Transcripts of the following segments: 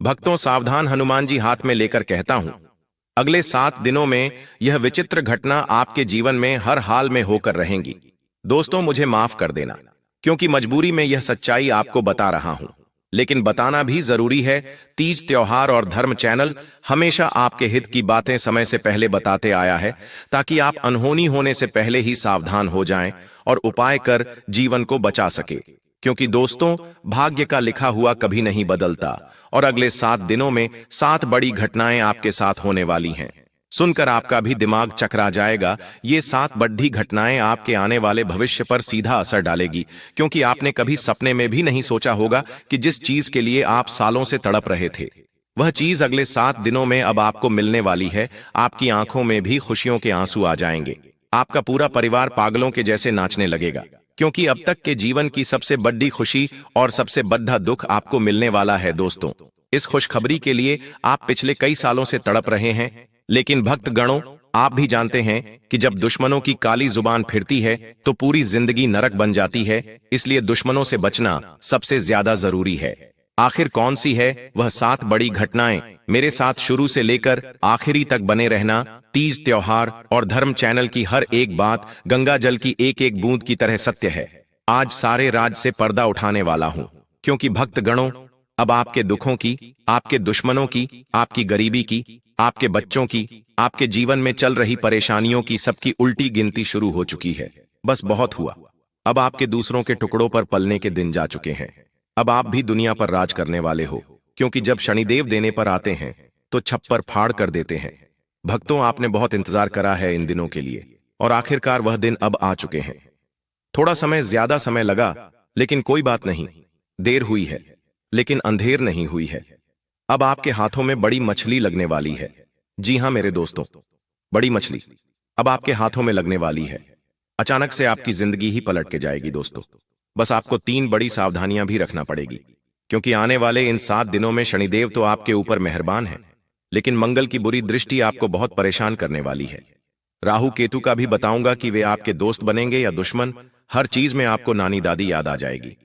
भक्तों सावधान, हनुमान जी हाथ में लेकर कहता हूं, अगले 7 दिनों में यह विचित्र घटना आपके जीवन में हर हाल में होकर रहेंगी। दोस्तों मुझे माफ कर देना, क्योंकि मजबूरी में यह सच्चाई आपको बता रहा हूं, लेकिन बताना भी जरूरी है। तीज त्योहार और धर्म चैनल हमेशा आपके हित की बातें समय से पहले बताते आया है, ताकि आप अनहोनी होने से पहले ही सावधान हो जाएं और उपाय कर जीवन को बचा सके। क्योंकि दोस्तों, भाग्य का लिखा हुआ कभी नहीं बदलता और अगले 7 दिनों में 7 बड़ी घटनाएं आपके साथ होने वाली हैं। सुनकर आपका भी दिमाग चकरा जाएगा। ये 7 बड़ी घटनाएं आपके आने वाले भविष्य पर सीधा असर डालेगी, क्योंकि आपने कभी सपने में भी नहीं सोचा होगा कि जिस चीज के लिए आप सालों से तड़प रहे थे, वह चीज अगले 7 दिनों में अब आपको मिलने वाली है। आपकी आंखों में भी खुशियों के आंसू आ जाएंगे। आपका पूरा परिवार पागलों के जैसे नाचने लगेगा, क्योंकि अब तक के जीवन की सबसे बड़ी खुशी और सबसे बड़ा दुख आपको मिलने वाला है। दोस्तों, इस खुशखबरी के लिए आप पिछले कई सालों से तड़प रहे हैं, लेकिन भक्त गणों, आप भी जानते हैं कि जब दुश्मनों की काली जुबान फिरती है तो पूरी जिंदगी नरक बन जाती है। इसलिए दुश्मनों से बचना सबसे ज्यादा जरूरी है। आखिर कौन सी है वह 7 बड़ी घटनाएं? मेरे साथ शुरू से लेकर आखिरी तक बने रहना। तीज त्योहार और धर्म चैनल की हर एक बात गंगा जल की एक एक बूंद की तरह सत्य है। आज सारे राज से पर्दा उठाने वाला हूं, क्योंकि भक्त गणों, अब आपके दुखों की, आपके दुश्मनों की, आपकी गरीबी की, आपके बच्चों की, आपके जीवन में चल रही परेशानियों की, सबकी उल्टी गिनती शुरू हो चुकी है। बस बहुत हुआ। अब आपके दूसरों के टुकड़ों पर पलने के दिन जा चुके हैं। अब आप भी दुनिया पर राज करने वाले हो, क्योंकि जब शनिदेव देने पर आते हैं तो छप्पर फाड़ कर देते हैं। भक्तों, आपने बहुत इंतजार करा है इन दिनों के लिए, और आखिरकार वह दिन अब आ चुके हैं। थोड़ा समय, ज्यादा समय लगा, लेकिन कोई बात नहीं। देर हुई है, लेकिन अंधेर नहीं हुई है। अब आपके हाथों में बड़ी मछली लगने वाली है। जी हां मेरे दोस्तों, बड़ी मछली अब आपके हाथों में लगने वाली है। अचानक से आपकी जिंदगी ही पलट के जाएगी। दोस्तों, बस आपको 3 बड़ी सावधानियां भी रखना पड़ेगी, क्योंकि आने वाले इन 7 दिनों में शनिदेव तो आपके ऊपर मेहरबान है, लेकिन मंगल की बुरी दृष्टि आपको बहुत परेशान करने वाली है। राहु केतु का भी बताऊंगा कि वे आपके दोस्त बनेंगे या दुश्मन। हर चीज में आपको नानी दादी याद आ जाएगी।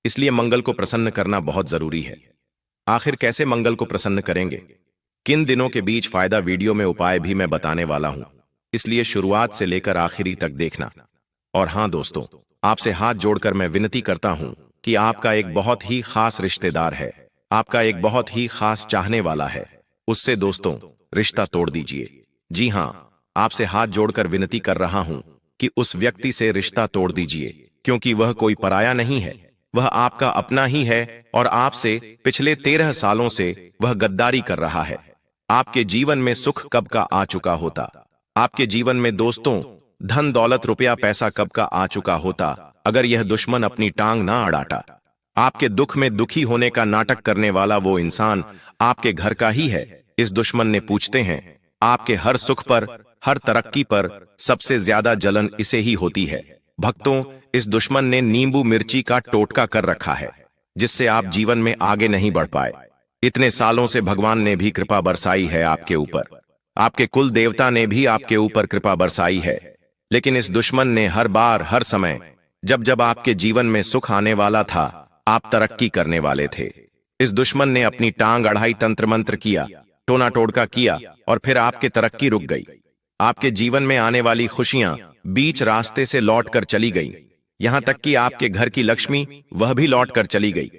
इसलिए मंगल को प्रसन्न करना बहुत जरूरी है। आखिर कैसे मंगल को प्रसन्न करेंगे, किन दिनों के बीच फायदा, वीडियो में उपाय भी मैं बताने वाला हूं, इसलिए शुरुआत से लेकर आखिरी तक देखना। और हां दोस्तों, आपसे हाथ जोड़कर मैं विनती करता हूं कि आपका एक बहुत ही खास रिश्तेदार है, आपका एक बहुत ही खास चाहने वाला है, उससे दोस्तों रिश्ता तोड़ दीजिए। जी हां, आपसे हाथ जोड़कर विनती कर रहा हूं कि उस व्यक्ति से रिश्ता तोड़ दीजिए, क्योंकि वह कोई पराया नहीं है, वह आपका अपना ही है, और आपसे पिछले 13 सालों से वह गद्दारी कर रहा है। आपके जीवन में सुख कब का आ चुका होता, आपके जीवन में दोस्तों धन दौलत रुपया पैसा कब का आ चुका होता, अगर यह दुश्मन अपनी टांग ना अड़ाता। आपके दुख में दुखी होने का नाटक करने वाला वो इंसान आपके घर का ही है। इस दुश्मन ने पूछते हैं, आपके हर सुख पर, हर तरक्की पर सबसे ज्यादा जलन इसे ही होती है। भक्तों, इस दुश्मन ने नींबू मिर्ची का टोटका कर रखा है, जिससे आप जीवन में आगे नहीं बढ़ पाए। इतने सालों से भगवान ने भी कृपा बरसाई है आपके ऊपर, आपके कुल देवता ने भी आपके ऊपर कृपा बरसाई है, लेकिन इस दुश्मन ने हर बार, हर समय, जब जब आपके जीवन में सुख आने वाला था, आप तरक्की करने वाले थे, इस दुश्मन ने अपनी टांग अड़ाई, तंत्र मंत्र किया, टोना टोटका किया, और फिर आपकी तरक्की रुक गई। आपके जीवन में आने वाली खुशियां बीच रास्ते से लौट कर चली गई। यहां तक कि आपके घर की लक्ष्मी, वह भी लौट कर चली गई।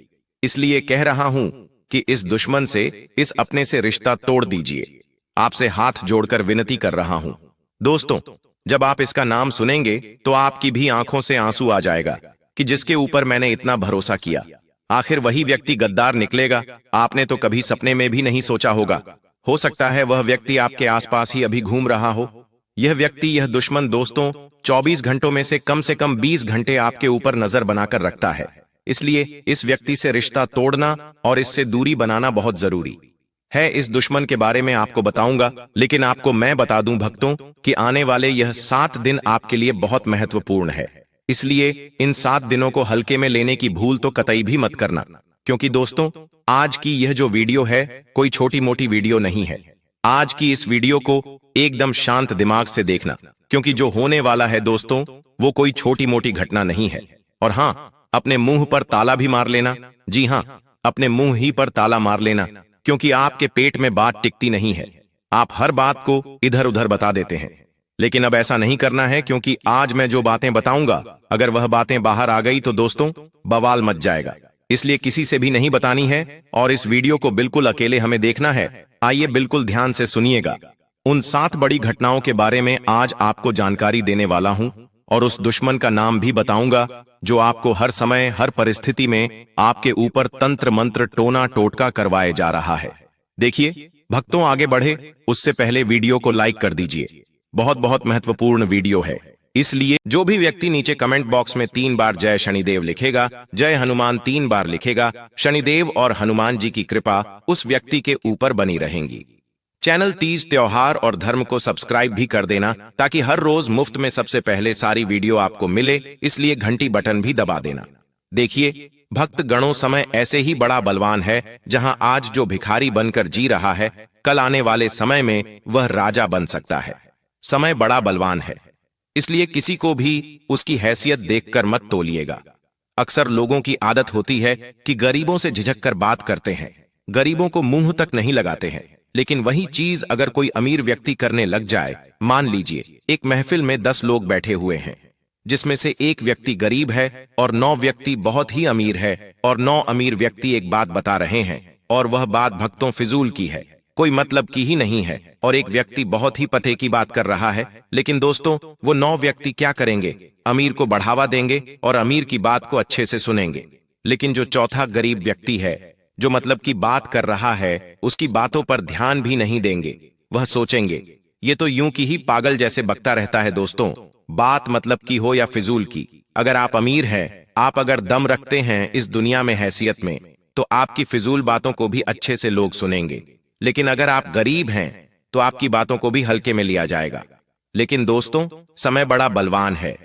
इसलिए कह रहा हूं कि इस दुश्मन से, इस अपने से रिश्ता तोड़ दीजिए। आपसे हाथ जोड़कर विनती कर रहा हूं। दोस्तों, जब आप इसका नाम सुनेंगे तो आपकी भी आंखों से आंसू आ जाएगा कि जिसके ऊपर मैंने इतना भरोसा किया, आखिर वही व्यक्ति गद्दार निकलेगा। आपने तो कभी सपने में भी नहीं सोचा होगा। हो सकता है वह व्यक्ति आपके आसपास ही अभी घूम रहा हो। यह व्यक्ति, यह दुश्मन दोस्तों 24 घंटों में से कम 20 घंटे आपके ऊपर नजर बनाकर रखता है। इसलिए इस व्यक्ति से रिश्ता तोड़ना और इससे दूरी बनाना बहुत जरूरी है। इस दुश्मन के बारे में आपको बताऊंगा, लेकिन आपको मैं बता दूं भक्तों कि आने वाले यह 7 दिन आपके लिए बहुत महत्वपूर्ण है। इसलिए इन 7 दिनों को हल्के में लेने की भूल तो कतई भी मत करना, क्योंकि दोस्तों आज की यह जो वीडियो है कोई छोटी मोटी वीडियो नहीं है। आज की इस वीडियो को एकदम शांत दिमाग से देखना, क्योंकि जो होने वाला है दोस्तों वो कोई छोटी मोटी घटना नहीं है। और हाँ, अपने मुंह पर ताला भी मार लेना। जी हाँ, अपने मुंह ही पर ताला मार लेना, क्योंकि आपके पेट में बात टिकती नहीं है। आप हर बात को इधर उधर बता देते हैं, लेकिन अब ऐसा नहीं करना है, क्योंकि आज मैं जो बातें बताऊंगा अगर वह बातें बाहर आ गई तो दोस्तों बवाल मच जाएगा। इसलिए किसी से भी नहीं बतानी है और इस वीडियो को बिल्कुल अकेले हमें देखना है। आइए बिल्कुल ध्यान से सुनिएगा। उन 7 बड़ी घटनाओं के बारे में आज आपको जानकारी देने वाला हूं और उस दुश्मन का नाम भी बताऊंगा जो आपको हर समय हर परिस्थिति में आपके ऊपर तंत्र मंत्र टोना टोटका करवाए जा रहा है। देखिए भक्तों, आगे बढ़े उससे पहले वीडियो को लाइक कर दीजिए। बहुत बहुत महत्वपूर्ण वीडियो है, इसलिए जो भी व्यक्ति नीचे कमेंट बॉक्स में 3 बार जय शनिदेव लिखेगा, जय हनुमान 3 बार लिखेगा, शनिदेव और हनुमान जी की कृपा उस व्यक्ति के ऊपर बनी रहेंगी। चैनल तीज त्योहार और धर्म को सब्सक्राइब भी कर देना ताकि हर रोज मुफ्त में सबसे पहले सारी वीडियो आपको मिले, इसलिए घंटी बटन भी दबा देना। देखिए भक्त गणों, समय ऐसे ही बड़ा बलवान है जहां आज जो भिखारी बनकर जी रहा है, कल आने वाले समय में वह राजा बन सकता है। समय बड़ा बलवान है, इसलिए किसी को भी उसकी हैसियत देखकर मत तोलिएगा। अक्सर लोगों की आदत होती है कि गरीबों से झिझक कर बात करते हैं, गरीबों को मुंह तक नहीं लगाते हैं। लेकिन वही चीज अगर कोई अमीर व्यक्ति करने लग जाए, मान लीजिए एक महफिल में 10 लोग बैठे हुए हैं, जिसमें से एक व्यक्ति गरीब है और 9 व्यक्ति बहुत ही अमीर है, और 9 अमीर व्यक्ति एक बात बता रहे हैं और वह बात भक्तों फिजूल की है, कोई मतलब की ही नहीं है, और एक व्यक्ति बहुत ही पते की बात कर रहा है। लेकिन दोस्तों वो 9 व्यक्ति क्या करेंगे? अमीर को बढ़ावा देंगे और अमीर की बात को अच्छे से सुनेंगे। लेकिन जो चौथा गरीब व्यक्ति है, जो मतलब की बात कर रहा है, उसकी बातों पर ध्यान भी नहीं देंगे। वह सोचेंगे ये तो यूं की ही पागल जैसे बकता रहता है। दोस्तों बात मतलब की हो या फिजूल की, अगर आप अमीर हैं, आप अगर दम रखते हैं इस दुनिया में हैसियत में, तो आपकी फिजूल बातों को भी अच्छे से लोग सुनेंगे। लेकिन अगर आप गरीब हैं तो आपकी बातों को भी हल्के में लिया जाएगा। लेकिन दोस्तों समय बड़ा बलवान है,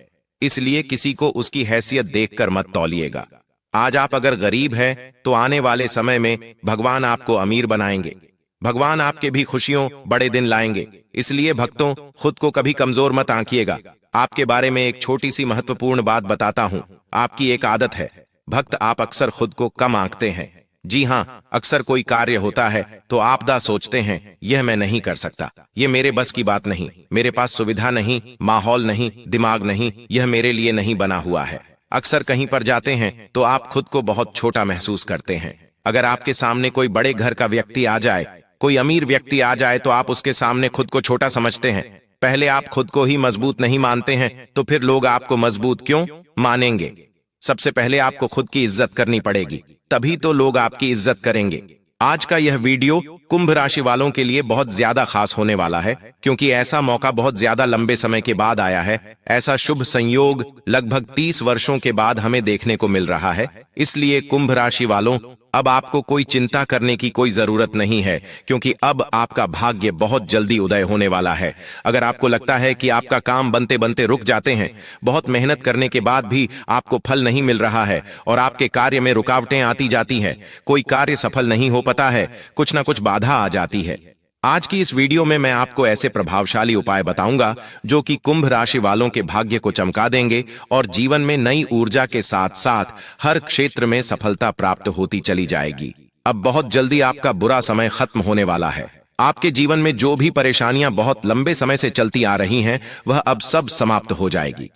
इसलिए किसी को उसकी हैसियत देखकर मत तौलिएगा। आज आप अगर गरीब हैं तो आने वाले समय में भगवान आपको अमीर बनाएंगे, भगवान आपके भी खुशियों बड़े दिन लाएंगे। इसलिए भक्तों खुद को कभी कमजोर मत आंकिएगा। आपके बारे में एक छोटी सी महत्वपूर्ण बात बताता हूं। आपकी एक आदत है भक्त, आप अक्सर खुद को कम आंकते हैं। जी हाँ, अक्सर कोई कार्य होता है तो आपदा सोचते हैं यह मैं नहीं कर सकता, ये मेरे बस की बात नहीं, मेरे पास सुविधा नहीं, माहौल नहीं, दिमाग नहीं, यह मेरे लिए नहीं बना हुआ है। अक्सर कहीं पर जाते हैं तो आप खुद को बहुत छोटा महसूस करते हैं। अगर आपके सामने कोई बड़े घर का व्यक्ति आ जाए, कोई अमीर व्यक्ति आ जाए, तो आप उसके सामने खुद को छोटा समझते हैं। पहले आप खुद को ही मजबूत नहीं मानते हैं तो फिर लोग आपको मजबूत क्यों मानेंगे? सबसे पहले आपको खुद की इज्जत करनी पड़ेगी, तभी तो लोग आपकी इज्जत करेंगे। आज का यह वीडियो कुंभ राशि वालों के लिए बहुत ज्यादा खास होने वाला है, क्योंकि ऐसा मौका बहुत ज्यादा लंबे समय के बाद आया है। ऐसा शुभ संयोग लगभग 30 वर्षों के बाद हमें देखने को मिल रहा है। इसलिए कुंभ राशि वालों, अब आपको कोई चिंता करने की कोई जरूरत नहीं है, क्योंकि अब आपका भाग्य बहुत जल्दी उदय होने वाला है। अगर आपको लगता है कि आपका काम बनते बनते रुक जाते हैं, बहुत मेहनत करने के बाद भी आपको फल नहीं मिल रहा है और आपके कार्य में रुकावटें आती जाती हैं, कोई कार्य सफल नहीं हो पाता है, कुछ ना कुछ बाधा आ जाती है, आज की इस वीडियो में मैं आपको ऐसे प्रभावशाली उपाय बताऊंगा जो कि कुंभ राशि वालों के भाग्य को चमका देंगे और जीवन में नई ऊर्जा के साथ साथ हर क्षेत्र में सफलता प्राप्त होती चली जाएगी। अब बहुत जल्दी आपका बुरा समय खत्म होने वाला है। आपके जीवन में जो भी परेशानियां बहुत लंबे समय से चलती आ रही हैं, वह अब सब समाप्त हो जाएगी।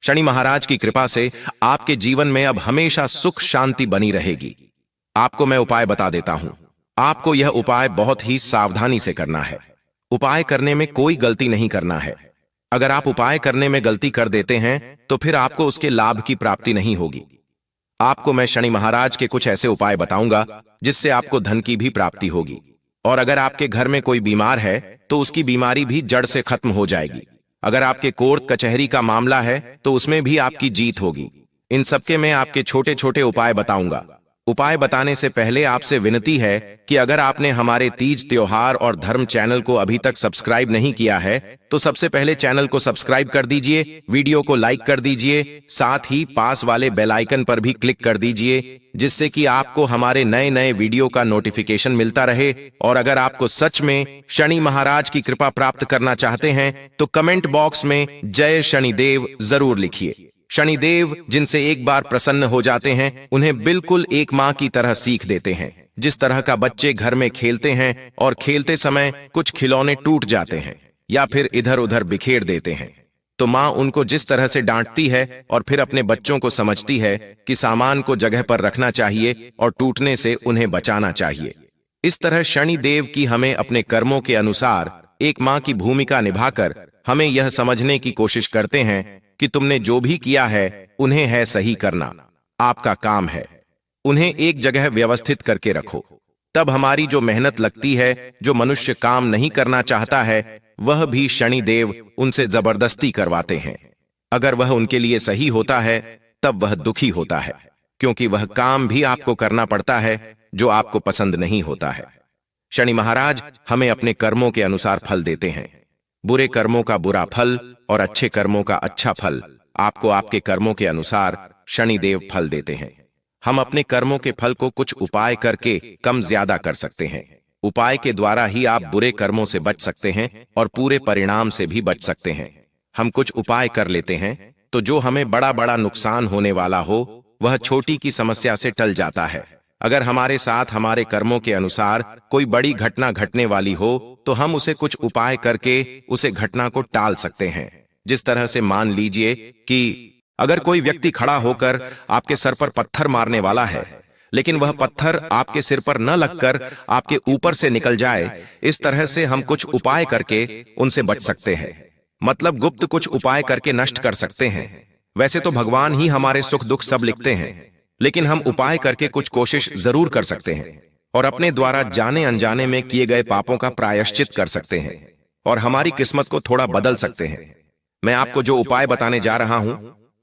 शनि महाराज की कृपा से आपके जीवन में अब हमेशा सुख शांति बनी रहेगी। आपको मैं उपाय बता देता हूं। आपको यह उपाय बहुत ही सावधानी से करना है। उपाय करने में कोई गलती नहीं करना है। अगर आप उपाय करने में गलती कर देते हैं तो फिर आपको उसके लाभ की प्राप्ति नहीं होगी। आपको मैं शनि महाराज के कुछ ऐसे उपाय बताऊंगा जिससे आपको धन की भी प्राप्ति होगी, और अगर आपके घर में कोई बीमार है तो उसकी बीमारी भी जड़ से खत्म हो जाएगी। अगर आपके कोर्ट कचहरी का मामला है तो उसमें भी आपकी जीत होगी। इन सबके मैं आपके छोटे छोटे उपाय बताऊंगा। उपाय बताने से पहले आपसे विनती है कि अगर आपने हमारे तीज त्योहार और धर्म चैनल को अभी तक सब्सक्राइब नहीं किया है तो सबसे पहले चैनल को सब्सक्राइब कर दीजिए, वीडियो को लाइक कर दीजिए, साथ ही पास वाले बेल आइकन पर भी क्लिक कर दीजिए, जिससे कि आपको हमारे नए नए वीडियो का नोटिफिकेशन मिलता रहे। और अगर आपको सच में शनि महाराज की कृपा प्राप्त करना चाहते हैं तो कमेंट बॉक्स में जय शनिदेव जरूर लिखिए। शनिदेव जिनसे एक बार प्रसन्न हो जाते हैं उन्हें बिल्कुल एक माँ की तरह सीख देते हैं। जिस तरह का बच्चे घर में खेलते हैं और खेलते समय कुछ खिलौने टूट जाते हैं या फिर इधर उधर बिखेर देते हैं, तो माँ उनको जिस तरह से डांटती है और फिर अपने बच्चों को समझती है कि सामान को जगह पर रखना चाहिए और टूटने से उन्हें बचाना चाहिए, इस तरह शनिदेव की हमें अपने कर्मों के अनुसार एक माँ की भूमिका निभाकर हमें यह समझने की कोशिश करते हैं कि तुमने जो भी किया है उन्हें है सही करना, आपका काम है। उन्हें एक जगह व्यवस्थित करके रखो। तब हमारी जो मेहनत लगती है, जो मनुष्य काम नहीं करना चाहता है, वह भी शनिदेव उनसे जबरदस्ती करवाते हैं। अगर वह उनके लिए सही होता है तब वह दुखी होता है, क्योंकि वह काम भी आपको करना पड़ता है जो आपको पसंद नहीं होता है। शनि महाराज हमें अपने कर्मों के अनुसार फल देते हैं। बुरे कर्मों का बुरा फल और अच्छे कर्मों का अच्छा फल आपको आपके कर्मों के अनुसार शनिदेव फल देते हैं। हम अपने कर्मों के फल को कुछ उपाय करके कम ज्यादा कर सकते हैं। उपाय के द्वारा ही आप बुरे कर्मों से बच सकते हैं और पूरे परिणाम से भी बच सकते हैं। हम कुछ उपाय कर लेते हैं तो जो हमें बड़ा बड़ा नुकसान होने वाला हो वह छोटी की समस्या से टल जाता है। अगर हमारे साथ हमारे कर्मों के अनुसार कोई बड़ी घटना घटने वाली हो तो हम उसे कुछ उपाय करके उसे घटना को टाल सकते हैं। जिस तरह से मान लीजिए कि अगर कोई व्यक्ति खड़ा होकर आपके सर पर पत्थर मारने वाला है, लेकिन वह पत्थर आपके सिर पर न लगकर आपके ऊपर से निकल जाए, इस तरह से हम कुछ उपाय करके उनसे बच सकते हैं। मतलब गुप्त कुछ उपाय करके नष्ट कर सकते हैं। वैसे तो भगवान ही हमारे सुख दुख सब लिखते हैं, लेकिन हम उपाय करके कुछ कोशिश जरूर कर सकते हैं और अपने द्वारा जाने अनजाने में किए गए पापों का प्रायश्चित कर सकते हैं और हमारी किस्मत को थोड़ा बदल सकते हैं। मैं आपको जो उपाय बताने जा रहा हूं,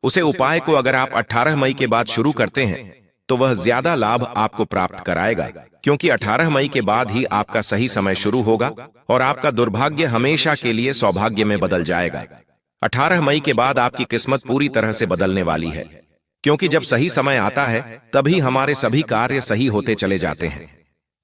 उसे उपाय को अगर आप 18 मई के बाद शुरू करते हैं तो वह ज्यादा लाभ आपको प्राप्त कराएगा, क्योंकि 18 मई के बाद ही आपका सही समय शुरू होगा और आपका दुर्भाग्य हमेशा के लिए सौभाग्य में बदल जाएगा। 18 मई के बाद आपकी किस्मत पूरी तरह से बदलने वाली है, क्योंकि जब सही समय आता है तभी हमारे सभी कार्य सही होते चले जाते हैं।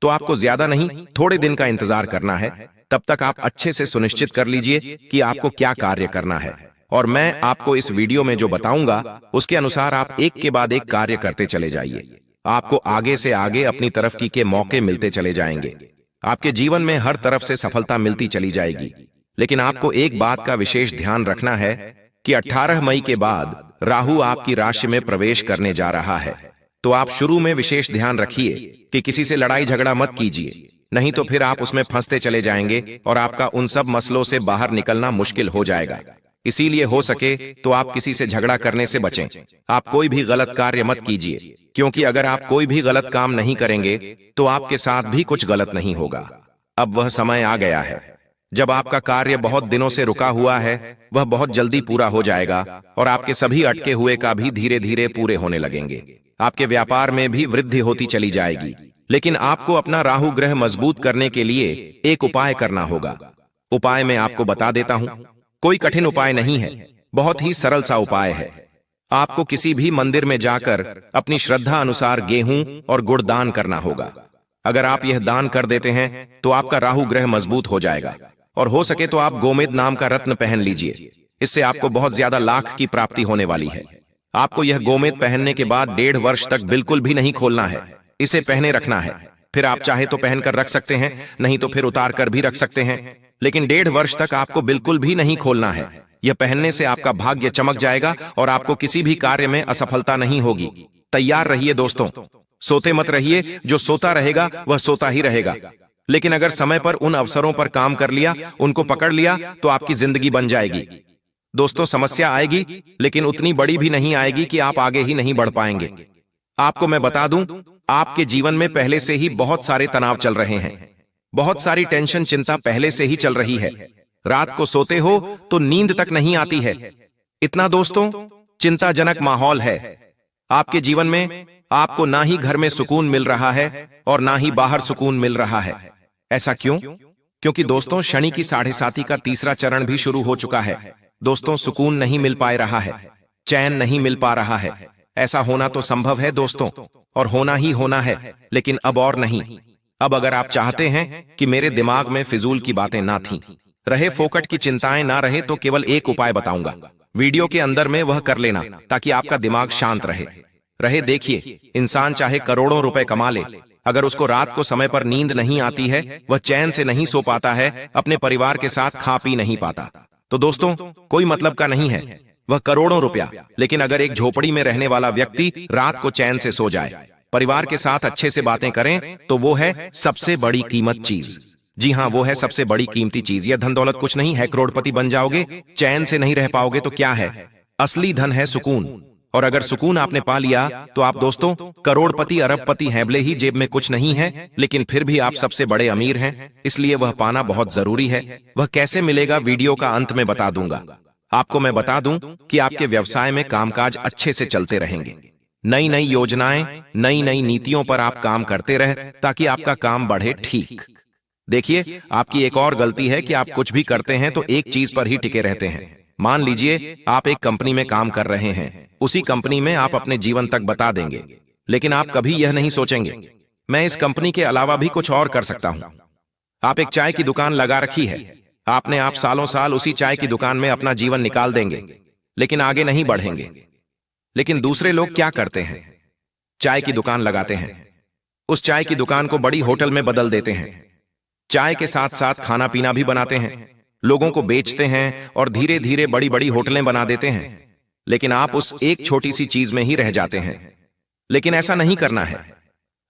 तो आपको ज्यादा नहीं, थोड़े दिन का इंतजार करना है। तब तक आप अच्छे से सुनिश्चित कर लीजिए कि आपको क्या कार्य करना है, और मैं आपको इस वीडियो में जो बताऊंगा उसके अनुसार आप एक के बाद एक कार्य करते चले जाइए। आपको आगे से आगे अपनी तरफ के मौके मिलते चले जाएंगे। आपके जीवन में हर तरफ से सफलता मिलती चली जाएगी। लेकिन आपको एक बात का विशेष ध्यान रखना है कि 18 मई के बाद राहु आपकी राशि में प्रवेश करने जा रहा है। तो आप शुरू में विशेष ध्यान रखिए कि किसी से लड़ाई झगड़ा मत कीजिए, नहीं तो फिर आप उसमें फंसते चले जाएंगे और आपका उन सब मसलों से बाहर निकलना मुश्किल हो जाएगा। इसीलिए हो सके तो आप किसी से झगड़ा करने से बचें। आप कोई भी गलत कार्य मत कीजिए, क्योंकि अगर आप कोई भी गलत काम नहीं करेंगे तो आपके साथ भी कुछ गलत नहीं होगा। अब वह समय आ गया है जब आपका कार्य बहुत दिनों से रुका हुआ है, वह बहुत जल्दी पूरा हो जाएगा और आपके सभी अटके हुए का भी धीरे धीरे पूरे होने लगेंगे। आपके व्यापार में भी वृद्धि होती चली जाएगी। लेकिन आपको अपना राहु ग्रह मजबूत करने के लिए एक उपाय करना होगा। उपाय मैं आपको बता देता हूं। कोई कठिन उपाय नहीं है, बहुत ही सरल सा उपाय है। आपको किसी भी मंदिर में जाकर अपनी श्रद्धा अनुसार गेहूं और गुड़ दान करना होगा। अगर आप यह दान कर देते हैं तो आपका राहु ग्रह मजबूत हो जाएगा। और हो सके तो आप गोमेद नाम का रत्न पहन लीजिए, इससे आपको बहुत ज्यादा लाख की प्राप्ति होने वाली है। आपको यह गोमेद पहनने के बाद 1.5 वर्ष तक बिल्कुल भी नहीं खोलना है, इसे पहने रखना है। फिर आप चाहे तो पहनकर रख सकते हैं, नहीं तो फिर उतार कर भी रख सकते हैं, लेकिन 1.5 वर्ष तक आपको बिल्कुल भी नहीं खोलना है। यह पहनने से आपका भाग्य चमक जाएगा और आपको किसी भी कार्य में असफलता नहीं होगी। तैयार रहिए दोस्तों, सोते मत रहिए। जो सोता रहेगा वह सोता ही रहेगा। लेकिन अगर समय पर उन अवसरों पर काम कर लिया, उनको पकड़ लिया, तो आपकी जिंदगी बन जाएगी। दोस्तों, समस्या आएगी, लेकिन उतनी बड़ी भी नहीं आएगी कि आप आगे ही नहीं बढ़ पाएंगे। आपको मैं बता दूं, आपके जीवन में पहले से ही बहुत सारे तनाव चल रहे हैं। बहुत सारी टेंशन चिंता पहले से ही चल रही है। रात को सोते हो तो नींद तक नहीं आती है। इतना दोस्तों चिंताजनक माहौल है आपके जीवन में। आपको ना ही घर में सुकून मिल रहा है और ना ही बाहर सुकून मिल रहा है। ऐसा क्यों? क्योंकि दोस्तों शनि की 7.5 का तीसरा चरण भी शुरू हो चुका है। दोस्तों, सुकून नहीं मिल पा रहा है, चैन नहीं मिल पा रहा है। ऐसा होना तो संभव है दोस्तों, और होना ही होना है, लेकिन अब और नहीं। अब अगर आप चाहते हैं कि मेरे दिमाग में फिजूल की बातें ना थी, रहे फोकट की चिंताएं ना रहे, तो केवल एक उपाय बताऊंगा। वीडियो के अंदर में वह कर लेना ताकि आपका दिमाग शांत रहे। देखिए, इंसान चाहे करोड़ों रुपए कमा ले, अगर उसको रात को समय पर नींद नहीं आती है, वह चैन से नहीं सो पाता है, अपने परिवार के साथ खा पी नहीं पाता, तो दोस्तों कोई मतलब का नहीं है वह करोड़ों रुपया। लेकिन अगर एक झोपड़ी में रहने वाला व्यक्ति रात को चैन से सो जाए, परिवार के साथ अच्छे से बातें करें, तो वो है सबसे बड़ी कीमत चीज। जी हाँ, वो है सबसे बड़ी कीमती चीज। यह धन दौलत कुछ नहीं है, करोड़पति बन जाओगे, चैन से नहीं रह पाओगे तो क्या है? असली धन है सुकून। और अगर सुकून आपने पा लिया तो आप दोस्तों करोड़पति अरबपति हैं, भले ही जेब में कुछ नहीं है, लेकिन फिर भी आप सबसे बड़े अमीर हैं। इसलिए वह पाना बहुत जरूरी है। वह कैसे मिलेगा, वीडियो का अंत में बता दूंगा। आपको मैं बता दूं कि आपके व्यवसाय में कामकाज अच्छे से चलते रहेंगे। नई नई योजनाएं, नई नई नीतियों पर आप काम करते रहे ताकि आपका काम बढ़े। ठीक देखिए, आपकी एक और गलती है कि आप कुछ भी करते हैं तो एक चीज पर ही टिके रहते हैं। मान लीजिए आप एक कंपनी में काम कर रहे हैं, उसी कंपनी में आप अपने जीवन तक बता देंगे, लेकिन आप कभी यह नहीं सोचेंगे मैं इस कंपनी के अलावा भी कुछ और कर सकता हूं। आप एक चाय की दुकान लगा रखी है, आपने आप सालों साल उसी चाय की दुकान में अपना जीवन निकाल देंगे, लेकिन आगे नहीं बढ़ेंगे। लेकिन दूसरे लोग क्या करते हैं? चाय की दुकान लगाते हैं, उस चाय की दुकान को बड़ी होटल में बदल देते हैं, चाय के साथ साथ खाना पीना भी बनाते हैं, लोगों को बेचते हैं और धीरे धीरे बड़ी बड़ी होटलें बना देते हैं। लेकिन आप उस एक छोटी सी चीज में ही रह जाते हैं। लेकिन ऐसा नहीं करना है।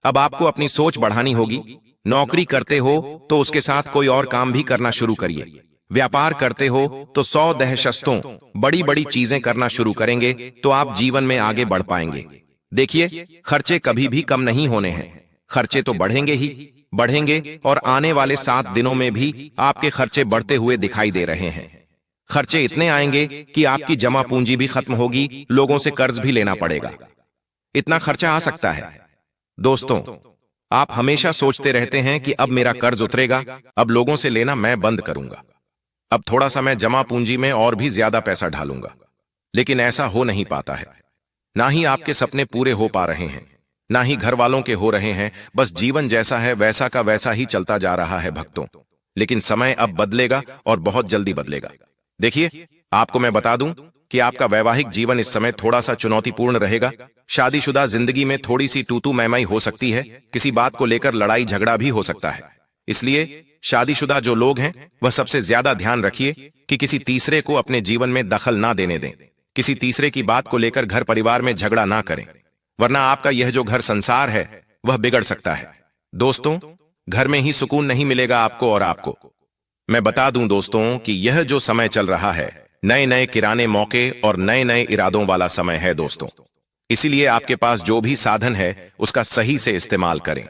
अब आपको अपनी सोच बढ़ानी होगी। नौकरी करते हो तो उसके साथ कोई और काम भी करना शुरू करिए। व्यापार करते हो तो 100 दहशतों बड़ी बड़ी चीजें करना शुरू करेंगे तो आप जीवन में आगे बढ़ पाएंगे। देखिए, खर्चे कभी भी कम नहीं होने हैं, खर्चे तो बढ़ेंगे ही बढ़ेंगे, और आने वाले 7 दिनों में भी आपके खर्चे बढ़ते हुए दिखाई दे रहे हैं। खर्चे इतने आएंगे कि आपकी जमा पूंजी भी खत्म होगी, लोगों से कर्ज भी लेना पड़ेगा। इतना खर्चा आ सकता है। दोस्तों, आप हमेशा सोचते रहते हैं कि अब मेरा कर्ज उतरेगा, अब लोगों से लेना मैं बंद करूंगा, अब थोड़ा सा मैं जमा पूंजी में और भी ज्यादा पैसा ढालूंगा। लेकिन ऐसा हो नहीं पाता है। ना ही आपके सपने पूरे हो पा रहे हैं, ना ही घर वालों के हो रहे हैं। बस जीवन जैसा है वैसा का वैसा ही चलता जा रहा है भक्तों। लेकिन समय अब बदलेगा और बहुत जल्दी बदलेगा। देखिए, आपको मैं बता दूं कि आपका वैवाहिक जीवन इस समय थोड़ा सा चुनौतीपूर्ण रहेगा। शादीशुदा जिंदगी में थोड़ी सी तू मैं हो सकती है, किसी बात को लेकर लड़ाई झगड़ा भी हो सकता है। इसलिए शादीशुदा जो लोग हैं वह सबसे ज्यादा ध्यान रखिए कि किसी तीसरे को अपने जीवन में दखल ना देने दें। किसी तीसरे की बात को लेकर घर परिवार में झगड़ा ना करें, वरना आपका यह जो घर संसार है वह बिगड़ सकता है। दोस्तों, घर में ही सुकून नहीं मिलेगा आपको। और आपको मैं बता दूं दोस्तों कि यह जो समय चल रहा है, नए नए किराने मौके और नए नए इरादों वाला समय है दोस्तों। इसीलिए आपके पास जो भी साधन है उसका सही से इस्तेमाल करें।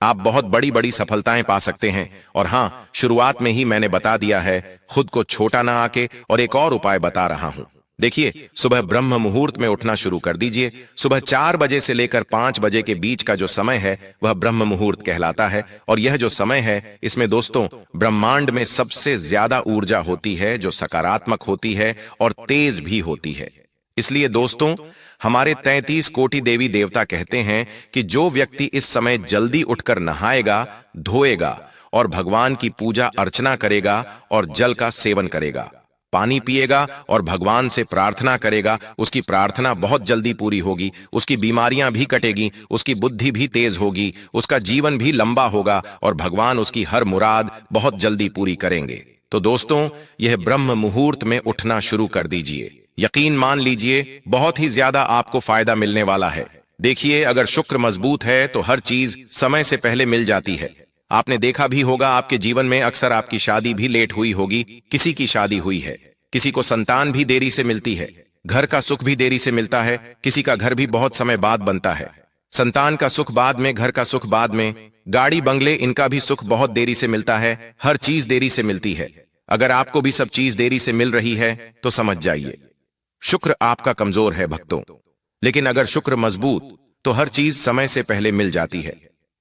आप बहुत बड़ी बड़ी सफलताएं पा सकते हैं। और हाँ, शुरुआत में ही मैंने बता दिया है, खुद को छोटा ना आके और एक और उपाय बता रहा हूं। देखिए, सुबह ब्रह्म मुहूर्त में उठना शुरू कर दीजिए। सुबह 4 बजे से लेकर 5 बजे के बीच का जो समय है वह ब्रह्म मुहूर्त कहलाता है। और यह जो समय है, इसमें दोस्तों ब्रह्मांड में सबसे ज्यादा ऊर्जा होती है, जो सकारात्मक होती है और तेज भी होती है। इसलिए दोस्तों, हमारे 33 कोटि देवी देवता कहते हैं कि जो व्यक्ति इस समय जल्दी उठकर नहाएगा, धोएगा और भगवान की पूजा अर्चना करेगा और जल का सेवन करेगा, पानी पिएगा और भगवान से प्रार्थना करेगा, उसकी प्रार्थना बहुत जल्दी पूरी होगी, उसकी बीमारियां भी कटेगी, उसकी बुद्धि भी तेज होगी, उसका जीवन भी लंबा होगा और भगवान उसकी हर मुराद बहुत जल्दी पूरी करेंगे। तो दोस्तों, यह ब्रह्म मुहूर्त में उठना शुरू कर दीजिए। यकीन मान लीजिए, बहुत ही ज्यादा आपको फायदा मिलने वाला है। देखिए, अगर शुक्र मजबूत है तो हर चीज समय से पहले मिल जाती है। आपने देखा भी होगा, आपके जीवन में अक्सर आपकी शादी भी लेट हुई होगी। किसी की शादी हुई है, किसी को संतान भी देरी से मिलती है, घर का सुख भी देरी से मिलता है, किसी का घर भी बहुत समय बाद बनता है। संतान का सुख बाद में, घर का सुख बाद में, गाड़ी बंगले इनका भी सुख बहुत देरी से मिलता है। हर चीज देरी से मिलती है। अगर आपको भी सब चीज देरी से मिल रही है तो समझ जाइए शुक्र आपका कमजोर है भक्तों। लेकिन अगर शुक्र मजबूत तो हर चीज समय से पहले मिल जाती है।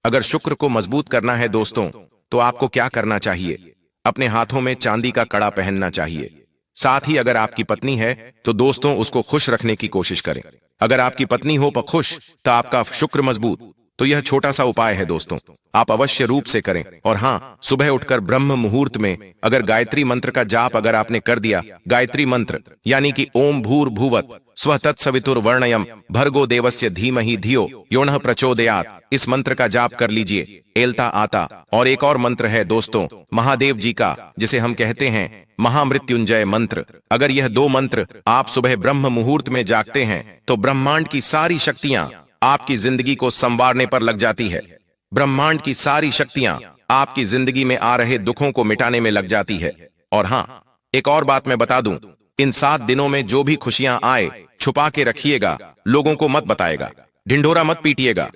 अगर शुक्र को मजबूत करना है दोस्तों, तो आपको क्या करना चाहिए? अपने हाथों में चांदी का कड़ा पहनना चाहिए। साथ ही अगर आपकी पत्नी है तो दोस्तों उसको खुश रखने की कोशिश करें। अगर आपकी पत्नी हो पर खुश, तो आपका शुक्र मजबूत। तो यह छोटा सा उपाय है दोस्तों, आप अवश्य रूप से करें। और हाँ, सुबह उठकर ब्रह्म मुहूर्त में अगर गायत्री मंत्र का जाप अगर आपने कर दिया, गायत्री मंत्र यानी कि ओम भूर्भुवः स्वः तत्सवितुर्वरेण्यं भर्गो देवस्य धीमहि धियो यो नः प्रचोदयात्, इस मंत्र का जाप कर लीजिए, एलता आता। और एक और मंत्र है दोस्तों महादेव जी का, जिसे हम कहते हैं महामृत्युंजय मंत्र। अगर यह 2 मंत्र आप सुबह ब्रह्म मुहूर्त में जागते हैं तो ब्रह्मांड की सारी शक्तियां आपकी जिंदगी को संवारने पर लग जाती है। ब्रह्मांड की सारी शक्तियां आपकी जिंदगी में आ रहे दुखों को मिटाने में लग जाती है। और हाँ, एक और बात मैं बता दूं, इन 7 दिनों में जो भी खुशियां आए छुपा के रखिएगा, लोगों को मत बताएगा, ढिंढोरा मत पीटिएगा।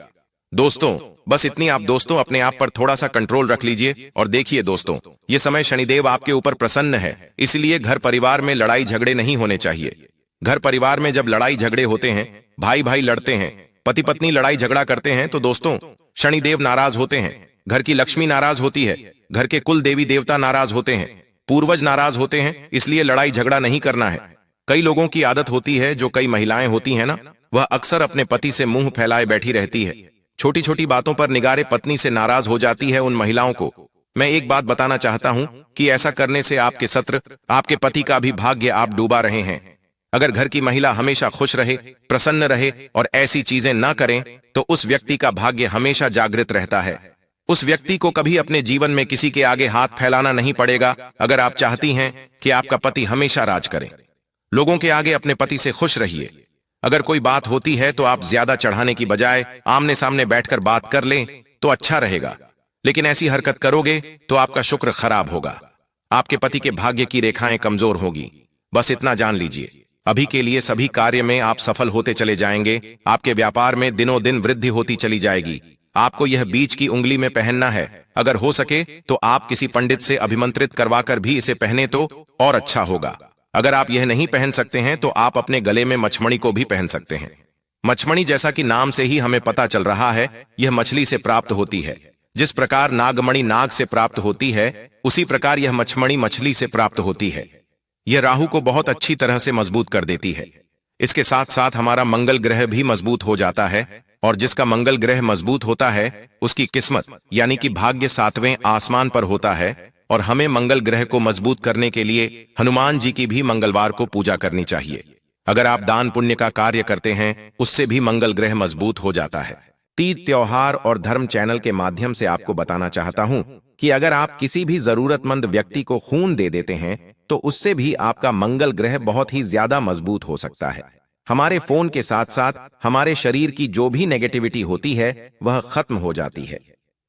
दोस्तों बस इतनी आप दोस्तों अपने आप पर थोड़ा सा कंट्रोल रख लीजिए। और देखिए दोस्तों, ये समय शनिदेव आपके ऊपर प्रसन्न है, इसलिए घर परिवार में लड़ाई झगड़े नहीं होने चाहिए। घर परिवार में जब लड़ाई झगड़े होते हैं, भाई भाई लड़ते हैं, पति पत्नी लड़ाई झगड़ा करते हैं, तो दोस्तों शनिदेव नाराज होते हैं, घर की लक्ष्मी नाराज होती है, घर के कुल देवी देवता नाराज होते हैं, पूर्वज नाराज होते हैं, इसलिए लड़ाई झगड़ा नहीं करना है। कई लोगों की आदत होती है, जो कई महिलाएं होती हैं ना, वह अक्सर अपने पति से मुंह फैलाए बैठी रहती है, छोटी छोटी बातों पर निगारे पत्नी से नाराज हो जाती है। उन महिलाओं को मैं एक बात बताना चाहता हूं कि ऐसा करने से आपके सत्र, आपके पति का भी भाग्य आप डूबा रहे हैं। अगर घर की महिला हमेशा खुश रहे, प्रसन्न रहे और ऐसी चीजें ना करें, तो उस व्यक्ति का भाग्य हमेशा जागृत रहता है। उस व्यक्ति को कभी अपने जीवन में किसी के आगे हाथ फैलाना नहीं पड़ेगा। अगर आप चाहती हैं कि आपका पति हमेशा राज करे, लोगों के आगे अपने पति से खुश रहिए। अगर कोई बात होती है तो आप ज्यादा चढ़ाने की बजाय आमने सामने बैठकर बात कर लें तो अच्छा रहेगा। लेकिन ऐसी हरकत करोगे तो आपका शुक्र खराब होगा, आपके पति के भाग्य की रेखाएं कमजोर होगी। बस इतना जान लीजिए, अभी के लिए सभी कार्य में आप सफल होते चले जाएंगे, आपके व्यापार में दिनों दिन वृद्धि होती चली जाएगी। आपको यह बीच की उंगली में पहनना है। अगर हो सके तो आप किसी पंडित से अभिमंत्रित करवाकर भी इसे पहने तो और अच्छा होगा। अगर आप यह नहीं पहन सकते हैं तो आप अपने गले में मछमणि को भी पहन सकते हैं। मछमणि जैसा कि नाम से ही हमें पता चल रहा है, यह मछली से प्राप्त होती है। जिस प्रकार नागमणि नाग से प्राप्त होती है, उसी प्रकार यह मछमणि मछली से प्राप्त होती है। यह राहु को बहुत अच्छी तरह से मजबूत कर देती है। इसके साथ साथ हमारा मंगल ग्रह भी मजबूत हो जाता है, और जिसका मंगल ग्रह मजबूत होता है उसकी किस्मत यानी कि भाग्य 7वें आसमान पर होता है। और हमें मंगल ग्रह को मजबूत करने के लिए हनुमान जी की भी मंगलवार को पूजा करनी चाहिए। अगर आप दान पुण्य का कार्य करते हैं, उससे भी मंगल ग्रह मजबूत हो जाता है। तीज त्योहार और धर्म चैनल के माध्यम से आपको बताना चाहता हूं कि अगर आप किसी भी जरूरतमंद व्यक्ति को खून दे देते हैं तो उससे भी आपका मंगल ग्रह बहुत ही ज्यादा मजबूत हो सकता है। हमारे फोन के साथ साथ हमारे शरीर की जो भी नेगेटिविटी होती है वह खत्म हो जाती है।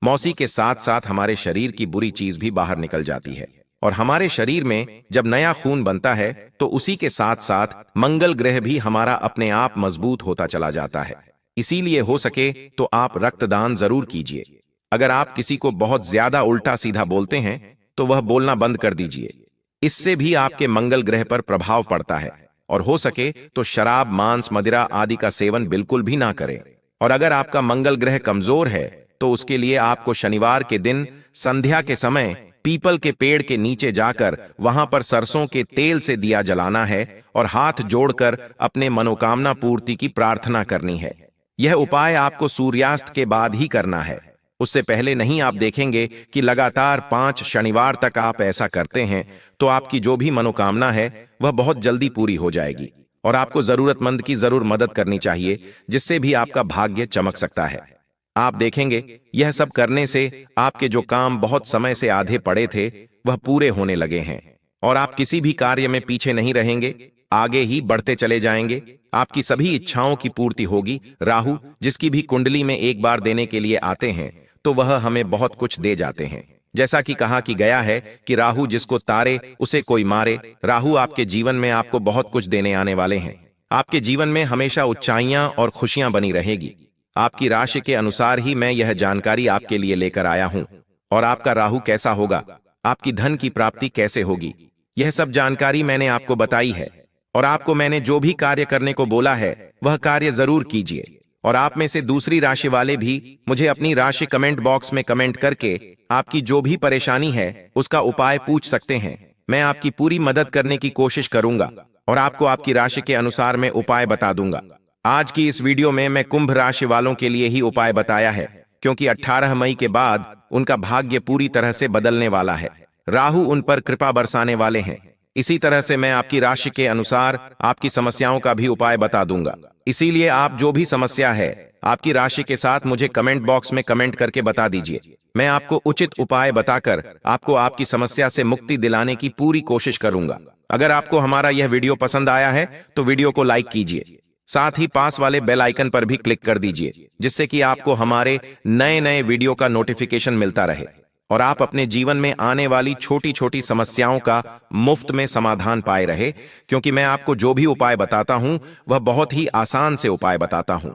मौसी के साथ साथ हमारे शरीर की बुरी चीज भी बाहर निकल जाती है। और हमारे शरीर में जब नया खून बनता है तो उसी के साथ साथ मंगल ग्रह भी हमारा अपने आप मजबूत होता चला जाता है। इसीलिए हो सके तो आप रक्तदान जरूर कीजिए। अगर आप किसी को बहुत ज्यादा उल्टा सीधा बोलते हैं तो वह बोलना बंद कर दीजिए। इससे भी आपके मंगल ग्रह पर प्रभाव पड़ता है। और हो सके तो शराब, मांस, मदिरा आदि का सेवन बिल्कुल भी ना करें। और अगर आपका मंगल ग्रह कमजोर है तो उसके लिए आपको शनिवार के दिन संध्या के समय पीपल के पेड़ के नीचे जाकर वहां पर सरसों के तेल से दिया जलाना है और हाथ जोड़कर अपने मनोकामना पूर्ति की प्रार्थना करनी है। यह उपाय आपको सूर्यास्त के बाद ही करना है, उससे पहले नहीं। आप देखेंगे कि लगातार 5 शनिवार तक आप ऐसा करते हैं तो आपकी जो भी मनोकामना है वह बहुत जल्दी पूरी हो जाएगी। और आपको जरूरतमंद की जरूर मदद करनी चाहिए, जिससे भी आपका भाग्य चमक सकता है। आप देखेंगे यह सब करने से आपके जो काम बहुत समय से आधे पड़े थे वह पूरे होने लगे हैं। और आप किसी भी कार्य में पीछे नहीं रहेंगे, आगे ही बढ़ते चले जाएंगे। आपकी सभी इच्छाओं की पूर्ति होगी। राहु जिसकी भी कुंडली में एक बार देने के लिए आते हैं तो वह हमें बहुत कुछ दे जाते हैं। जैसा कि कहा कि गया है कि राहु जिसको तारे उसे कोई मारे। राहु आपके जीवन में आपको बहुत कुछ देने आने वाले हैं। आपके जीवन में हमेशा ऊंचाइयां और खुशियां बनी रहेगी। आपकी राशि के अनुसार ही मैं यह जानकारी आपके लिए लेकर आया हूं। और आपका राहु कैसा होगा, आपकी धन की प्राप्ति कैसे होगी, यह सब जानकारी मैंने आपको बताई है। और आपको मैंने जो भी कार्य करने को बोला है वह कार्य जरूर कीजिए। और आप में से दूसरी राशि वाले भी मुझे अपनी राशि कमेंट बॉक्स में कमेंट करके आपकी जो भी परेशानी है उसका उपाय पूछ सकते हैं। मैं आपकी पूरी मदद करने की कोशिश करूंगा और आपको आपकी राशि के अनुसार मैं उपाय बता दूंगा। आज की इस वीडियो में मैं कुंभ राशि वालों के लिए ही उपाय बताया है, क्योंकि 18 मई के बाद उनका भाग्य पूरी तरह से बदलने वाला है। राहु उन पर कृपा बरसाने वाले हैं। इसी तरह से मैं आपकी राशि के अनुसार आपकी समस्याओं का भी उपाय बता दूंगा। इसीलिए आप जो भी समस्या है आपकी राशि के साथ मुझे कमेंट बॉक्स में कमेंट करके बता दीजिए। मैं आपको उचित उपाय बताकर आपको आपकी समस्या से मुक्ति दिलाने की पूरी कोशिश करूंगा। अगर आपको हमारा यह वीडियो पसंद आया है तो वीडियो को लाइक कीजिए, साथ ही पास वाले बेल आइकन पर भी क्लिक कर दीजिए, जिससे कि आपको हमारे नए नए वीडियो का नोटिफिकेशन मिलता रहे और आप अपने जीवन में आने वाली छोटी छोटी समस्याओं का मुफ्त में समाधान पाए रहे। क्योंकि मैं आपको जो भी उपाय बताता हूं वह बहुत ही आसान से उपाय बताता हूं।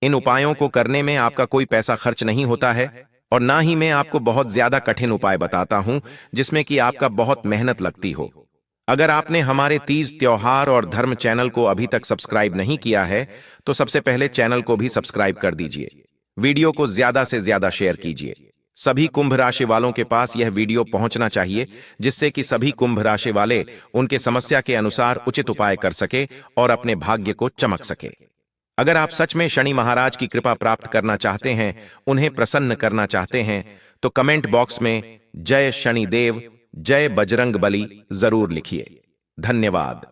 इन उपायों को करने में आपका कोई पैसा खर्च नहीं होता है और ना ही मैं आपको बहुत ज्यादा कठिन उपाय बताता हूं जिसमें कि आपका बहुत मेहनत लगती हो। अगर आपने हमारे तीज त्योहार और धर्म चैनल को अभी तक सब्सक्राइब नहीं किया है तो सबसे पहले चैनल को भी सब्सक्राइब कर दीजिए। वीडियो को ज्यादा से ज्यादा शेयर कीजिए। सभी कुंभ राशि वालों के पास यह वीडियो पहुंचना चाहिए, जिससे कि सभी कुंभ राशि वाले उनके समस्या के अनुसार उचित उपाय कर सके और अपने भाग्य को चमक सके। अगर आप सच में शनि महाराज की कृपा प्राप्त करना चाहते हैं, उन्हें प्रसन्न करना चाहते हैं, तो कमेंट बॉक्स में जय शनिदेव, जय बजरंग बली जरूर लिखिए। धन्यवाद।